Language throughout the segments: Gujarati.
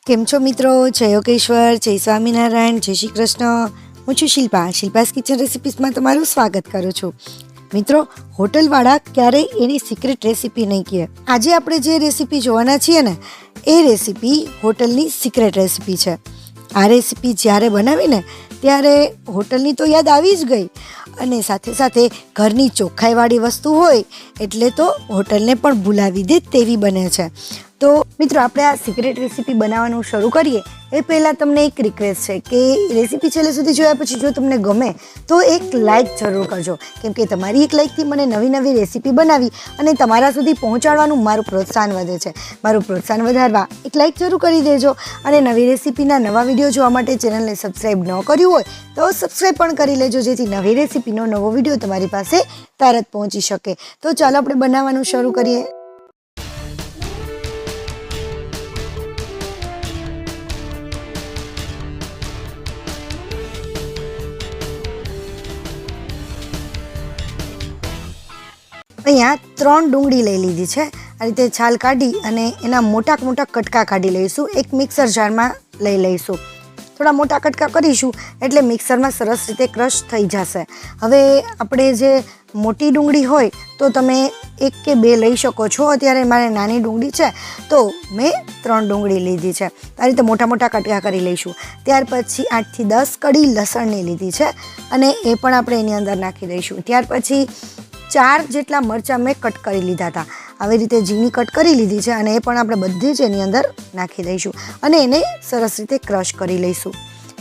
કેમ છો મિત્રો? જય યોગેશ્વર, જય સ્વામિનારાયણ, જય શ્રી કૃષ્ણ. હું છું શિલ્પાસ કિચન રેસિપીસમાં તમારું સ્વાગત કરું છું. મિત્રો, હોટલવાળા ક્યારેય એની સિક્રેટ રેસીપી નહીં કહે. આજે આપણે જે રેસીપી જોવાના છીએ ને, એ રેસીપી હોટલની સિક્રેટ રેસીપી છે. આ રેસીપી જ્યારે બનાવીને ત્યારે હોટલની તો યાદ આવી જ ગઈ, અને સાથે સાથે ઘરની ચોખ્ખાઈવાળી વસ્તુ હોય એટલે તો હોટલને પણ ભૂલાવી દે તેવી બને છે. તો મિત્રો, આપણે આ સિક્રેટ રેસીપી બનાવવાનું શરૂ કરીએ એ પહેલાં તમને એક રિક્વેસ્ટ છે કે રેસીપી છેલ્લે સુધી જોયા પછી જો તમને ગમે તો એક લાઇક જરૂર કરજો, કેમ કે તમારી એક લાઇકથી મને નવી નવી રેસીપી બનાવી અને તમારા સુધી પહોંચાડવાનું મારું પ્રોત્સાહન વધે છે. મારું પ્રોત્સાહન વધારવા એક લાઇક જરૂર કરી દેજો, અને નવી રેસીપીના નવા વિડીયો જોવા માટે ચેનલને સબસ્ક્રાઈબ ન કર્યું હોય તો સબસ્ક્રાઈબ પણ કરી લેજો, જેથી નવી રેસીપીનો નવો વિડીયો તમારી પાસે તરત પહોંચી શકે. તો ચાલો આપણે બનાવવાનું શરૂ કરીએ. અહીંયા 3 ડુંગળી લઈ લીધી છે. આ રીતે છાલ કાઢી અને એના મોટા મોટા કટકા કાઢી લઈશું. એક મિક્સર જારમાં લઈ લઈશું. થોડા મોટા કટકા કરીશું એટલે મિક્સરમાં સરસ રીતે ક્રશ થઈ જશે. હવે આપણે જે મોટી ડુંગળી હોય તો તમે 1 કે 2 લઈ શકો છો. અત્યારે મારે નાની ડુંગળી છે તો મેં 3 ડુંગળી લીધી છે. આ રીતે મોટા મોટા કટકા કરી લઈશું. ત્યાર પછી 8 થી 10 કડી લસણની લીધી છે અને એ પણ આપણે એની અંદર નાખી દઈશું. ત્યાર પછી 4 જેટલા મરચાં મેં કટ કરી લીધા હતા. આવી રીતે ઝીણી કટ કરી લીધી છે અને એ પણ આપણે બધી જ એની અંદર નાખી દઈશું અને એને સરસ રીતે ક્રશ કરી લઈશું.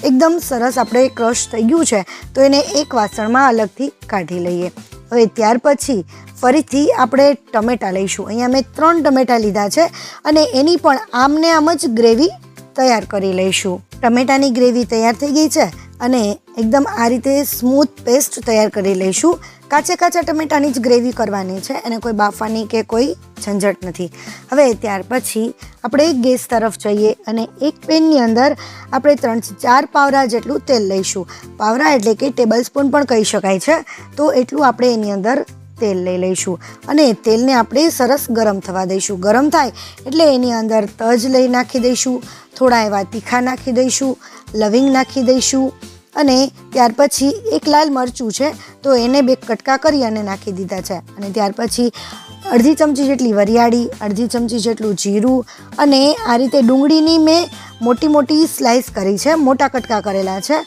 એકદમ સરસ આપણે ક્રશ થઈ ગયું છે તો એને એક વાસણમાં અલગથી કાઢી લઈએ. હવે ત્યાર પછી ફરીથી આપણે ટમેટાં લઈશું. અહીંયા મેં 3 ટમેટાં લીધા છે અને એની પણ આમને આમ જ ગ્રેવી તૈયાર કરી લઈશું. ટમેટાની ગ્રેવી તૈયાર થઈ ગઈ છે અને એકદમ આ રીતે સ્મૂથ પેસ્ટ તૈયાર કરી લઈશું. કાચા ટમેટાની જ ગ્રેવી કરવાની છે, એને કોઈ બાફવાની કે કોઈ ઝંઝટ નથી. હવે ત્યાર પછી આપણે ગેસ તરફ જઈએ અને એક પેનની અંદર આપણે 3 થી 4 પાવરા જેટલું તેલ લઈશું. પાવરા એટલે કે ટેબલ સ્પૂન પણ કહી શકાય છે. તો એટલું આપણે એની અંદર તેલ લઈ લઈશું અને તેલને આપણે સરસ ગરમ થવા દઈશું. ગરમ થાય એટલે એની અંદર તજ લઈ નાખી દઈશું, થોડા એવા તીખા નાખી દઈશું, લવિંગ નાખી દઈશું અને ત્યાર પછી એક લાલ મરચું છે તો એને 2 કટકા કરી અને નાખી દીધા છે. અને ત્યાર પછી અડધી ચમચી જેટલી વરિયાળી, અડધી ચમચી જેટલું જીરું અને આ રીતે ડુંગળીની મેં મોટી સ્લાઇસ કરી છે, મોટા કટકા કરેલા છે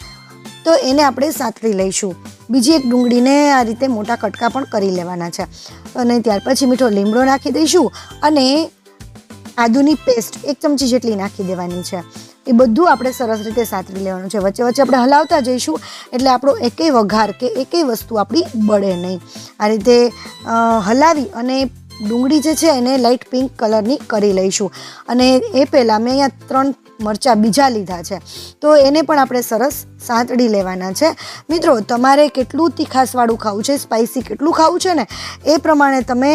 તો એને આપણે સાતળી લઈશું. બીજી એક ડુંગળીને આ રીતે મોટા કટકા પણ કરી લેવાના છે. અને ત્યાર પછી મીઠો લીમડો નાખી દઈશું અને આદુની પેસ્ટ 1 ચમચી જેટલી નાખી દેવાની છે. એ બધું આપણે સરસ રીતે સાતરી લેવાનું છે. વચ્ચે આપણે હલાવતા જઈશું એટલે આપણો એકેય વઘાર કે એકેય વસ્તુ આપણી બળે નહીં. આ રીતે હલાવી અને ડુંગળી જે છે એને લાઇટ પિંક કલરની કરી લઈશું. અને એ પહેલાં મેં અહીંયા 3 મરચાં બીજા લીધા છે તો એને પણ આપણે સરસ સાંતળી લેવાના છે. મિત્રો, તમારે કેટલું તીખાસવાળું ખાવું છે, સ્પાઇસી કેટલું ખાવું છે ને એ પ્રમાણે તમે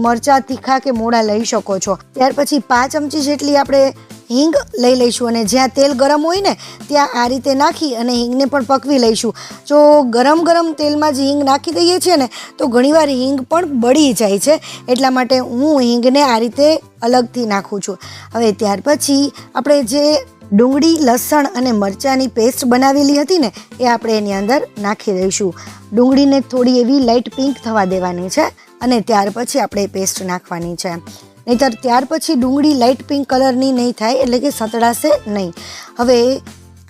મરચાં તીખા કે મોડા લઈ શકો છો. ત્યાર પછી 5 ચમચી જેટલી આપણે હિંગ લઈ લઈશું અને જ્યાં તેલ ગરમ હોય ને ત્યાં આ રીતે નાખી અને હિંગને પણ પકવી લઈશું. જો ગરમ તેલમાં જ હિંગ નાખી દઈએ છીએ ને તો ઘણીવાર હિંગ પણ બળી જાય છે, એટલા માટે હું હિંગને આ રીતે અલગથી નાખું છું. હવે ત્યાર પછી આપણે જે ડુંગળી, લસણ અને મરચાંની પેસ્ટ બનાવેલી હતી ને એ આપણે એની અંદર નાખી દઈશું. ડુંગળીને થોડી એવી લાઇટ પિંક થવા દેવાની છે અને ત્યાર પછી આપણે પેસ્ટ નાખવાની છે. નહીંતર ત્યાર પછી ડુંગળી લાઇટ પિંક કલરની નહીં થાય, એટલે કે સતળાશે નહીં. હવે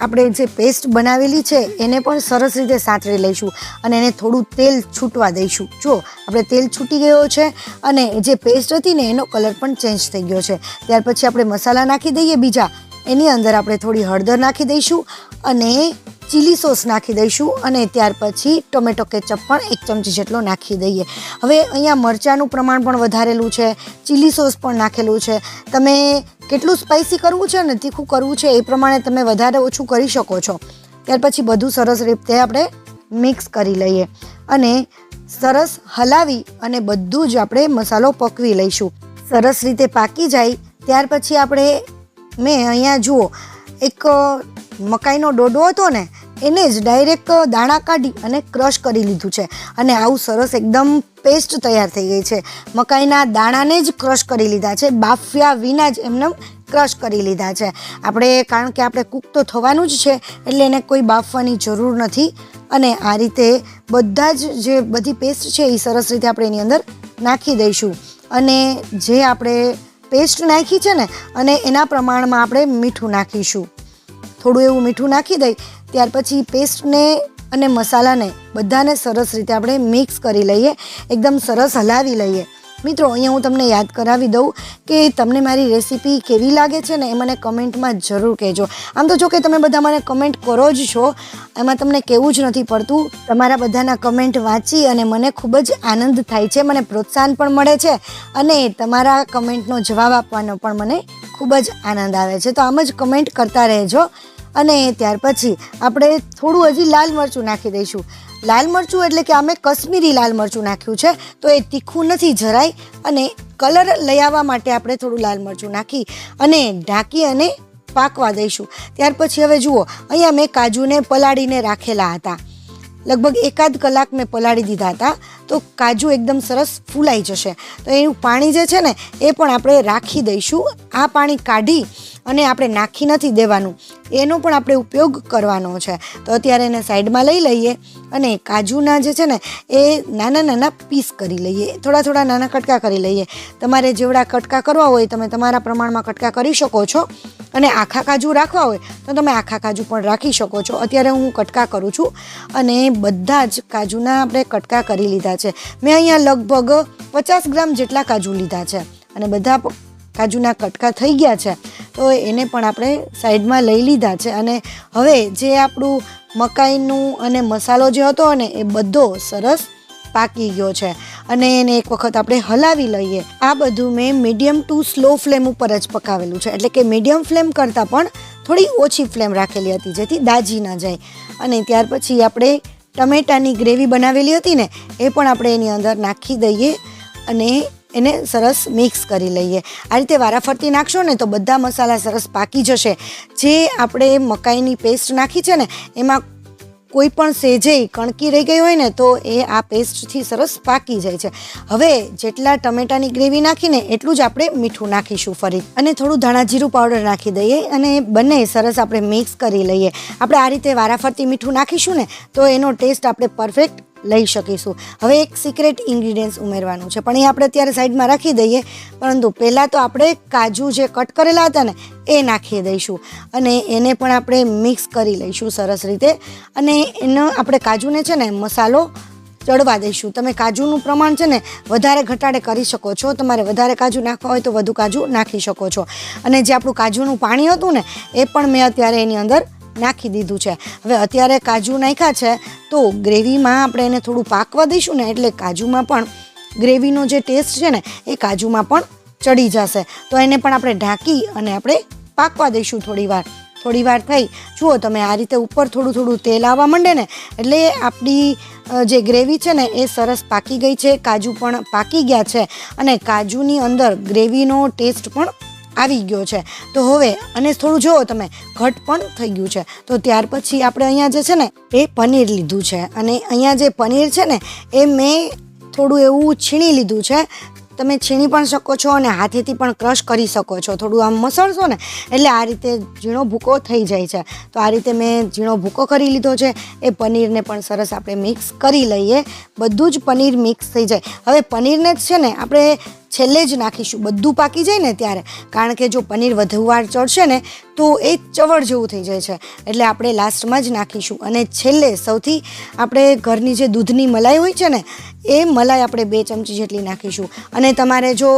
આપણે જે પેસ્ટ બનાવેલી છે એને પણ સરસ રીતે સાંતળી લઈશું અને એને થોડું તેલ છૂટવા દઈશું. જો આપણે તેલ છૂટી ગયો છે અને જે પેસ્ટ હતી ને એનો કલર પણ ચેન્જ થઈ ગયો છે. ત્યાર પછી આપણે મસાલા નાખી દઈએ બીજા. એની અંદર આપણે થોડી હળદર નાખી દઈશું અને ચીલી સોસ નાખી દઈશું અને ત્યાર પછી ટોમેટો કેચઅપ પણ 1 ચમચી જેટલો નાખી દઈએ. હવે અહીંયા મરચાંનું પ્રમાણ પણ વધારેલું છે, ચીલી સોસ પણ નાખેલું છે. તમે કેટલું સ્પાઇસી કરવું છે ને તીખું કરવું છે એ પ્રમાણે તમે વધારે ઓછું કરી શકો છો. ત્યાર પછી બધું સરસ રીતે આપણે મિક્સ કરી લઈએ અને સરસ હલાવી અને બધું જ આપણે મસાલો પકવી લઈશું. સરસ રીતે પાકી જાય ત્યાર પછી આપણે મેં અહીંયા જુઓ એક મકાઈનો ડોડો હતો ને એને જ ડાયરેક્ટ દાણા કાઢી અને ક્રશ કરી લીધું છે અને આવું સરસ એકદમ પેસ્ટ તૈયાર થઈ ગઈ છે. મકાઈના દાણાને જ ક્રશ કરી લીધા છે, બાફ્યા વિના જ એમને ક્રશ કરી લીધા છે આપણે, કારણ કે આપણે કૂક તો થવાનું જ છે એટલે એને કોઈ બાફવાની જરૂર નથી. અને આ રીતે બધા જ જે બધી પેસ્ટ છે એ સરસ રીતે આપણે એની અંદર નાખી દઈશું. અને જે આપણે પેસ્ટ નાખી છે ને અને એના પ્રમાણમાં આપણે મીઠું નાખીશું. થોડું એવું મીઠું નાખી દઈ ત્યાર પછી પેસ્ટને અને મસાલાને બધાને સરસ રીતે આપણે મિક્સ કરી લઈએ, એકદમ સરસ હલાવી લઈએ. મિત્રો, અહીંયા હું તમને યાદ કરાવી દઉં કે તમને મારી રેસીપી કેવી લાગે છે ને એ મને કમેન્ટમાં જરૂર કહેજો. આમ તો જો કે તમે બધા મને કમેન્ટ કરો જ છો, એમાં તમને કહેવું જ નથી પડતું. તમારા બધાના કમેન્ટ વાંચી અને મને ખૂબ જ આનંદ થાય છે, મને પ્રોત્સાહન પણ મળે છે અને તમારા કમેન્ટનો જવાબ આપવાનો પણ મને ખૂબ જ આનંદ આવે છે. તો આમ જ કમેન્ટ કરતા રહેજો. અને ત્યાર પછી આપણે થોડું હજી લાલ મરચું નાખી દઈશું. લાલ મરચું એટલે કે અમે કશ્મીરી લાલ મરચું નાખ્યું છે, તો એ તીખું નથી જરાય, અને કલર લઈ આવવા માટે આપણે થોડું લાલ મરચું નાખી અને ઢાંકી અને પાકવા દઈશું. ત્યાર પછી હવે જુઓ, અહીંયા મેં કાજુને પલાળીને રાખેલા હતા, લગભગ 1 કલાક મેં પલાળી દીધા હતા. તો કાજુ એકદમ સરસ ફૂલાઈ જશે. તો એનું પાણી જે છે ને એ પણ આપણે રાખી દઈશું. આ પાણી કાઢી અને આપણે નાખી નથી દેવાનું, એનો પણ આપણે ઉપયોગ કરવાનો છે. તો અત્યારે એને સાઈડમાં લઈ લઈએ અને કાજુના જે છે ને એ નાના નાના પીસ કરી લઈએ, થોડા થોડા નાના કટકા કરી લઈએ. તમારે જેવડા કટકા કરવા હોય તમે તમારા પ્રમાણમાં કટકા કરી શકો છો, અને આખા કાજુ રાખવા હોય તો તમે આખા કાજુ પણ રાખી શકો છો. અત્યારે હું કટકા કરું છું અને બધા જ કાજુના આપણે કટકા કરી લીધા છે. મેં અહીંયા લગભગ 50 ગ્રામ જેટલા કાજુ લીધા છે અને બધા કાજુના કટકા થઈ ગયા છે. તો એને પણ આપણે સાઈડમાં લઈ લીધા છે. અને હવે જે આપણું મકાઈનું અને મસાલો જે હતો ને એ બધો સરસ પાકી ગયો છે અને એને એક વખત આપણે હલાવી લઈએ. આ બધું મેં મીડિયમ ટુ સ્લો ફ્લેમ ઉપર જ પકાવેલું છે, એટલે કે મીડિયમ ફ્લેમ કરતાં પણ થોડી ઓછી ફ્લેમ રાખેલી હતી જેથી દાજી ના જાય. અને ત્યાર પછી આપણે ટમેટાની ગ્રેવી બનાવેલી હતી ને એ પણ આપણે એની અંદર નાખી દઈએ અને એને સરસ મિક્સ કરી લઈએ. આ રીતે વારાફરતી નાખશો ને તો બધા મસાલા સરસ પાકી જશે. જે આપણે મકાઈની પેસ્ટ નાખી છે ને એમાં કોઈ પણ સેજેય કણકી રહી ગઈ હોય ને તો એ આ પેસ્ટથી સરસ પાકી જાય છે. હવે જેટલા ટમેટાની ગ્રેવી નાખીને એટલું જ આપણે મીઠું નાખીશું ફરી, અને થોડું ધાણા જીરું પાવડર નાખી દઈએ અને બંને સરસ આપણે મિક્સ કરી લઈએ. આપણે આ રીતે વારાફરતી મીઠું નાખીશું ને તો એનો ટેસ્ટ આપણે પરફેક્ટ લઈ શકીશું. હવે એક સિક્રેટ ઇન્ગ્રીડિયન્ટ્સ ઉમેરવાનું છે, પણ એ આપણે અત્યારે સાઈડમાં રાખી દઈએ. પરંતુ પહેલાં તો આપણે કાજુ જે કટ કરેલા હતા ને એ નાખી દઈશું અને એને પણ આપણે મિક્સ કરી લઈશું સરસ રીતે. અને એનો આપણે કાજુને છે ને મસાલો ચડવા દઈશું. તમે કાજુનું પ્રમાણ છે ને વધારે ઘટાડે કરી શકો છો, તમારે વધારે કાજુ નાખવા હોય તો વધુ કાજુ નાખી શકો છો. અને જે આપણું કાજુનું પાણી હતું ને એ પણ મેં અત્યારે એની અંદર નાખી દીધું છે. હવે અત્યારે કાજુ નાખ્યા છે તો ગ્રેવીમાં આપણે એને થોડું પાકવા દઈશું ને એટલે કાજુમાં પણ ગ્રેવીનો જે ટેસ્ટ છે ને એ કાજુમાં પણ ચડી જશે. તો એને પણ આપણે ઢાંકી અને આપણે પાકવા દઈશું થોડી વાર થઈ. જુઓ તમે આ રીતે ઉપર થોડું થોડું તેલ આવવા માંડે ને એટલે આપણી જે ગ્રેવી છે ને એ સરસ પાકી ગઈ છે, કાજુ પણ પાકી ગયા છે અને કાજુની અંદર ગ્રેવીનો ટેસ્ટ પણ આવી ગયો છે. તો હવે અને થોડું જુઓ તમે ઘટ પણ થઈ ગયું છે. તો ત્યાર પછી આપણે અહીંયા જે છે ને એ પનીર લીધું છે અને અહીંયા જે પનીર છે ને એ મેં થોડું એવું છીણી લીધું છે. તમે છીણી પણ શકો છો અને હાથેથી પણ ક્રશ કરી શકો છો. થોડું આમ મસળશો ને એટલે આ રીતે ઝીણો ભૂકો થઈ જાય છે. તો આ રીતે મેં ઝીણો ભૂકો કરી લીધો છે. એ પનીરને પણ સરસ આપણે મિક્સ કરી લઈએ. બધું જ પનીર મિક્સ થઈ જાય. હવે પનીરને જ છે ને આપણે છેલ્લે જ નાખીશું, બધું પાકી જાય ને ત્યારે, કારણ કે જો પનીર વધુ વાર ચડશે ને તો એ ચવળ જેવું થઈ જાય છે, એટલે આપણે લાસ્ટમાં જ નાખીશું. અને છેલ્લે સૌથી આપણે ઘરની જે દૂધની મલાઈ હોય છે ને એ મલાઈ આપણે 2 ચમચી જેટલી નાખીશું. અને તમારે જો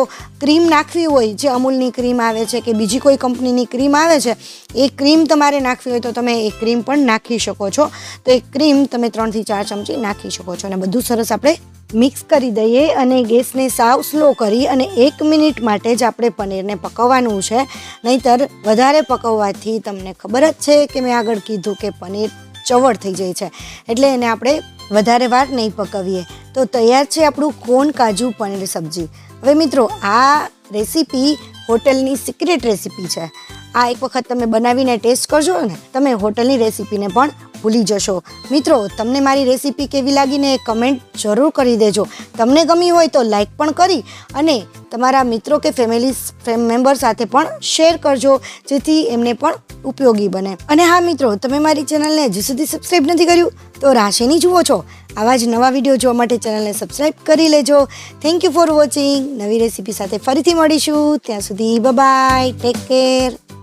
ક્રીમ નાખવી હોય, જે અમૂલની ક્રીમ આવે છે કે બીજી કોઈ કંપનીની ક્રીમ આવે છે, એ ક્રીમ તમારે નાખવી હોય તો તમે એ ક્રીમ પણ નાખી શકો છો. તો એ ક્રીમ તમે 3 થી 4 ચમચી નાખી શકો છો. અને બધું સરસ આપણે મિક્સ કરી દઈએ અને ગેસને સાવ સ્લો કરી અને 1 મિનિટ માટે જ આપણે પનીરને પકવવાનું છે. નહીંતર વધારે પકવવાથી તમને ખબર જ છે કે મેં આગળ કીધું કે પનીર ચવળ થઈ જાય છે, એટલે એને આપણે વધારે વાર નહીં પકવીએ. તો તૈયાર છે આપણું કોન કાજુ પનીર સબ્જી. હવે મિત્રો, આ રેસીપી હોટલની સિક્રેટ રેસીપી છે. આ એક વખત તમે બનાવીને ટેસ્ટ કરજો ને તમે હોટલની રેસીપીને પણ ભૂલી જશો. મિત્રો, તમને મારી રેસીપી કેવી લાગીને કમેન્ટ જરૂર કરી દેજો. તમને ગમી હોય તો લાઈક પણ કરી અને તમારા મિત્રો કે ફેમિલી મેમ્બર સાથે પણ શેર કરજો, જેથી એમને પણ ઉપયોગી બને. અને હા મિત્રો, તમે મારી ચેનલને હજી સુધી સબસ્ક્રાઈબ નથી કર્યું તો રાહ શેની જુઓ છો? આવા જ નવા વિડીયો જોવા માટે ચેનલને સબસ્ક્રાઈબ કરી લેજો. Thank you for watching. નવી રેસીપી સાથે ફરીથી મળીશું. ત્યાં સુધી બાય બાય, ટેક કેર.